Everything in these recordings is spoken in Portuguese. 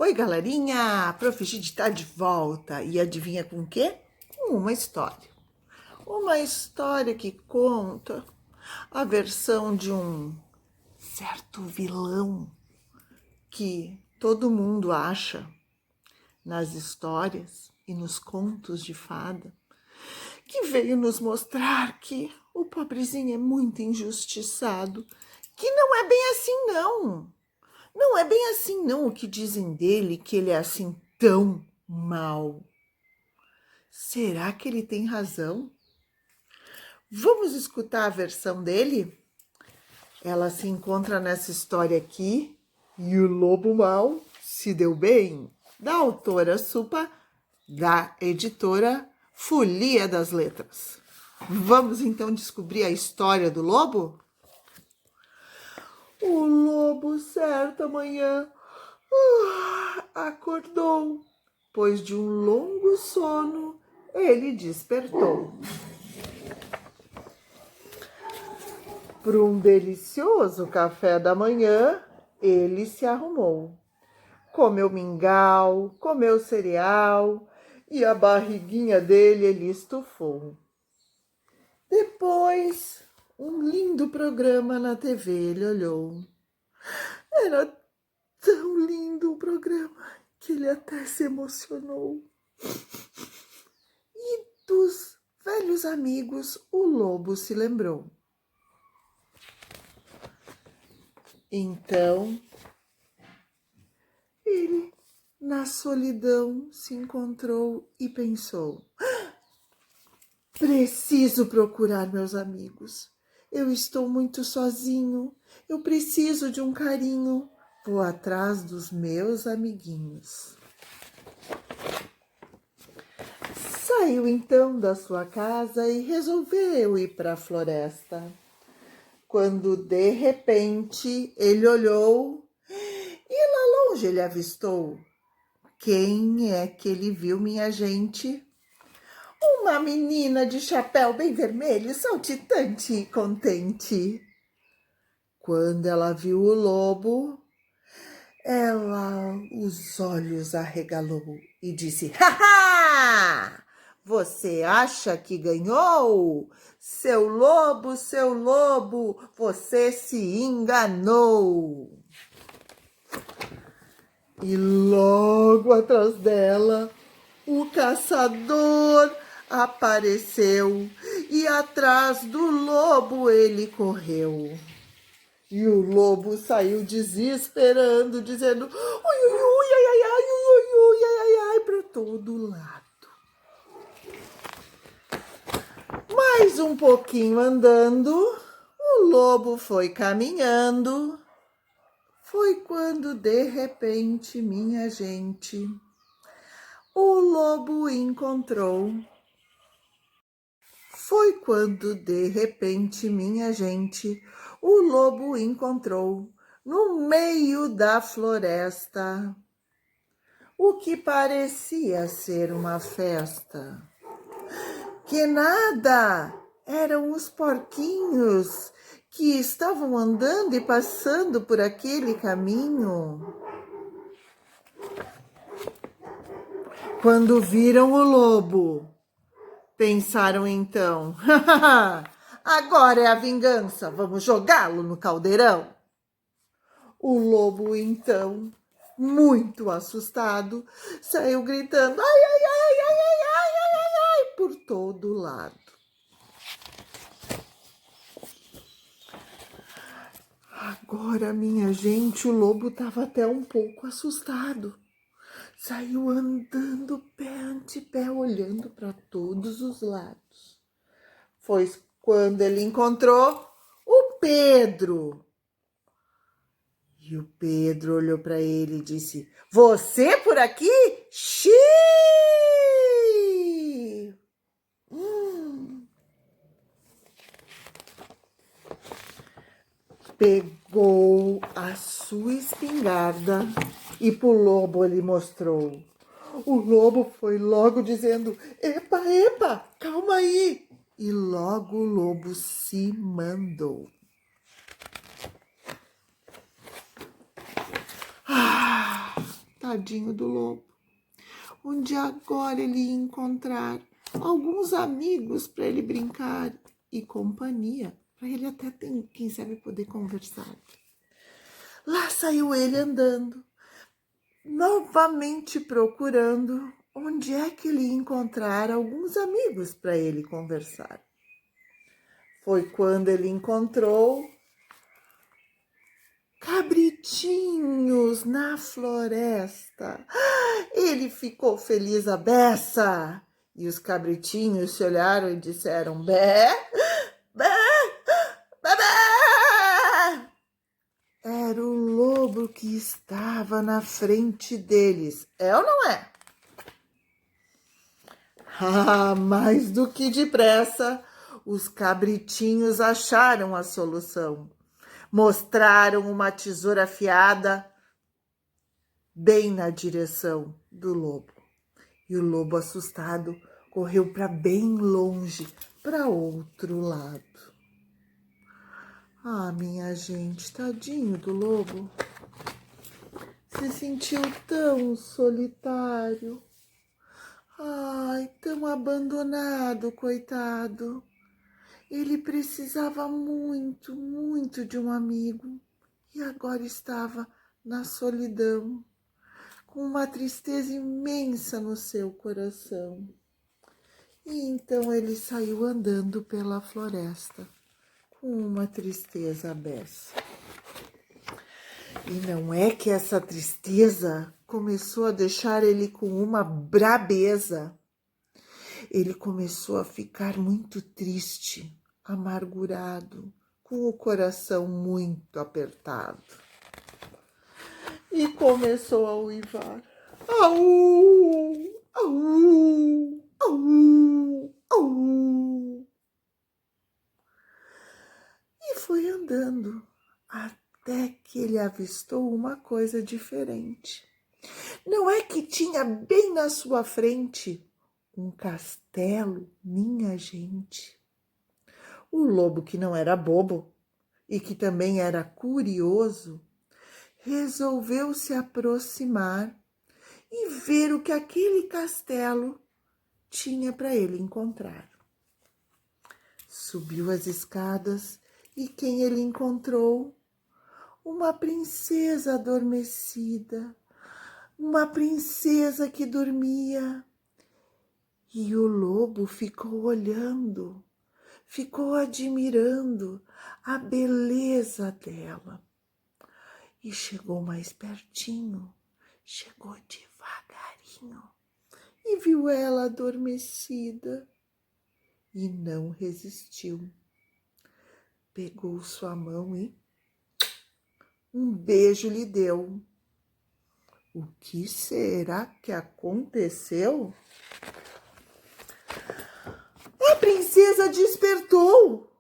Oi, galerinha! Prof. Gide tá de volta e adivinha com o quê? Com uma história. Uma história que conta a versão de um certo vilão que todo mundo acha nas histórias e nos contos de fada, que veio nos mostrar que o pobrezinho é muito injustiçado, que não é bem assim, não. Não é bem assim, não, o que dizem dele, que ele é assim tão mau. Será que ele tem razão? Vamos escutar a versão dele? Ela se encontra nessa história aqui, E o Lobo Mau se deu bem, da autora Supa, da editora Folia das Letras. Vamos então descobrir a história do lobo? O lobo, certa manhã, acordou, pois de um longo sono ele despertou. Para um delicioso café da manhã, ele se arrumou. Comeu mingau, comeu cereal e a barriguinha dele ele estufou. Depois, um lindo programa na TV ele olhou. Era tão lindo o programa que ele até se emocionou. E dos velhos amigos o lobo se lembrou. Então, ele, na solidão, se encontrou e pensou: preciso procurar meus amigos. Eu estou muito sozinho. Eu preciso de um carinho. Vou atrás dos meus amiguinhos. Saiu então da sua casa e resolveu ir para a floresta. Quando de repente ele olhou e lá longe ele avistou. Quem é que ele viu, minha gente? Uma menina de chapéu bem vermelho, saltitante e contente. Quando ela viu o lobo, ela os olhos arregalou e disse: haha! Você acha que ganhou? Seu lobo, você se enganou. E logo atrás dela, o caçador apareceu e atrás do lobo ele correu. E o lobo saiu desesperando, dizendo: ui, ui, ui, ai, ai, ai, ui, ui, ai, ai, ai, para todo lado. Mais um pouquinho andando, o lobo foi caminhando. Foi quando de repente, minha gente, o lobo encontrou. Foi quando de repente, minha gente, o lobo encontrou no meio da floresta o que parecia ser uma festa. Que nada, eram os porquinhos que estavam andando e passando por aquele caminho. Quando viram o lobo, pensaram então: agora é a vingança, vamos jogá-lo no caldeirão. O lobo então, muito assustado, saiu gritando: ai, ai, ai, ai, ai, ai, ai, ai, ai, por todo lado. Agora, minha gente, o lobo estava até um pouco assustado. Saiu andando pé ante pé, olhando para todos os lados. Foi quando ele encontrou o Pedro. E o Pedro olhou para ele e disse: você por aqui? Xiii! Pegou a sua espingarda e pro lobo ele mostrou. O lobo foi logo dizendo: epa, epa, calma aí. E logo o lobo se mandou. tadinho do lobo, onde agora ele ia encontrar alguns amigos para ele brincar e companhia, para ele até, quem sabe, poder conversar. Lá saiu ele andando, novamente procurando onde é que ele ia encontrar alguns amigos para ele conversar. Foi quando ele encontrou cabritinhos na floresta. Ele ficou feliz a beça. E os cabritinhos se olharam e disseram: bé, bé, bé, bé. Era o lobo que estava na frente deles. É ou não é? Mais do que depressa, os cabritinhos acharam a solução. Mostraram uma tesoura afiada bem na direção do lobo. E o lobo, assustado, correu para bem longe, para outro lado. Minha gente, tadinho do lobo. Se sentiu tão solitário. Tão abandonado, coitado. Ele precisava muito, muito de um amigo. E agora estava na solidão, com uma tristeza imensa no seu coração. E então ele saiu andando pela floresta, com uma tristeza beça. E não é que essa tristeza começou a deixar ele com uma brabeza. Ele começou a ficar muito triste, amargurado, com o coração muito apertado. E começou a uivar. Au, au, au, au. E foi andando até que ele avistou uma coisa diferente. Não é que tinha bem na sua frente um castelo, minha gente. O lobo, que não era bobo e que também era curioso, resolveu se aproximar e ver o que aquele castelo tinha para ele encontrar. Subiu as escadas e quem ele encontrou? Uma princesa adormecida, uma princesa que dormia. E o lobo ficou olhando, ficou admirando a beleza dela. E chegou mais pertinho, chegou devagarinho e viu ela adormecida e não resistiu. Pegou sua mão e um beijo lhe deu. O que será que aconteceu? A princesa despertou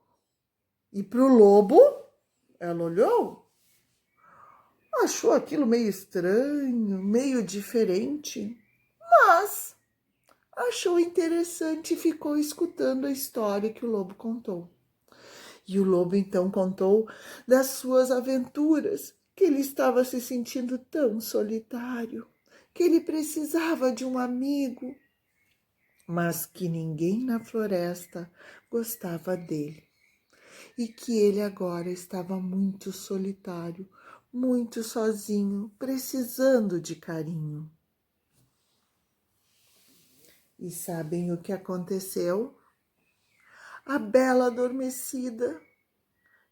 e para o lobo ela olhou. Achou aquilo meio estranho, meio diferente, mas achou interessante e ficou escutando a história que o lobo contou. E o lobo então contou das suas aventuras, que ele estava se sentindo tão solitário, que ele precisava de um amigo, mas que ninguém na floresta gostava dele. E que ele agora estava muito solitário, muito sozinho, precisando de carinho. E sabem o que aconteceu? A bela adormecida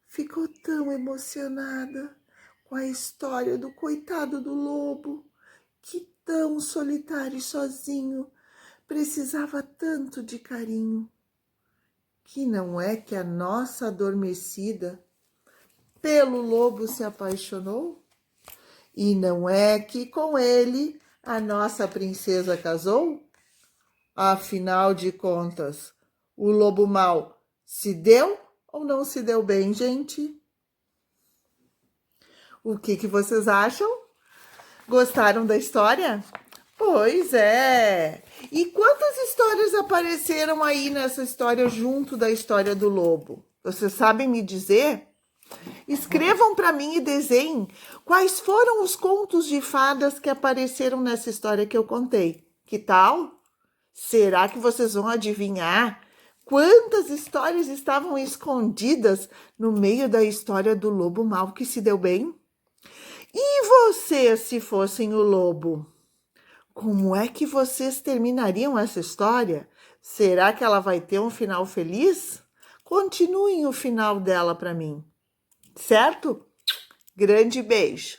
ficou tão emocionada com a história do coitado do lobo, que tão solitário e sozinho precisava tanto de carinho, que não é que a nossa adormecida pelo lobo se apaixonou? E não é que com ele a nossa princesa casou? Afinal de contas, o lobo mau se deu ou não se deu bem, gente? O que vocês acham? Gostaram da história? Pois é! E quantas histórias apareceram aí nessa história junto da história do lobo? Vocês sabem me dizer? Escrevam para mim e desenhem quais foram os contos de fadas que apareceram nessa história que eu contei. Que tal? Será que vocês vão adivinhar quantas histórias estavam escondidas no meio da história do lobo mau que se deu bem? E vocês, se fossem o lobo? Como é que vocês terminariam essa história? Será que ela vai ter um final feliz? Continuem o final dela para mim, certo? Grande beijo!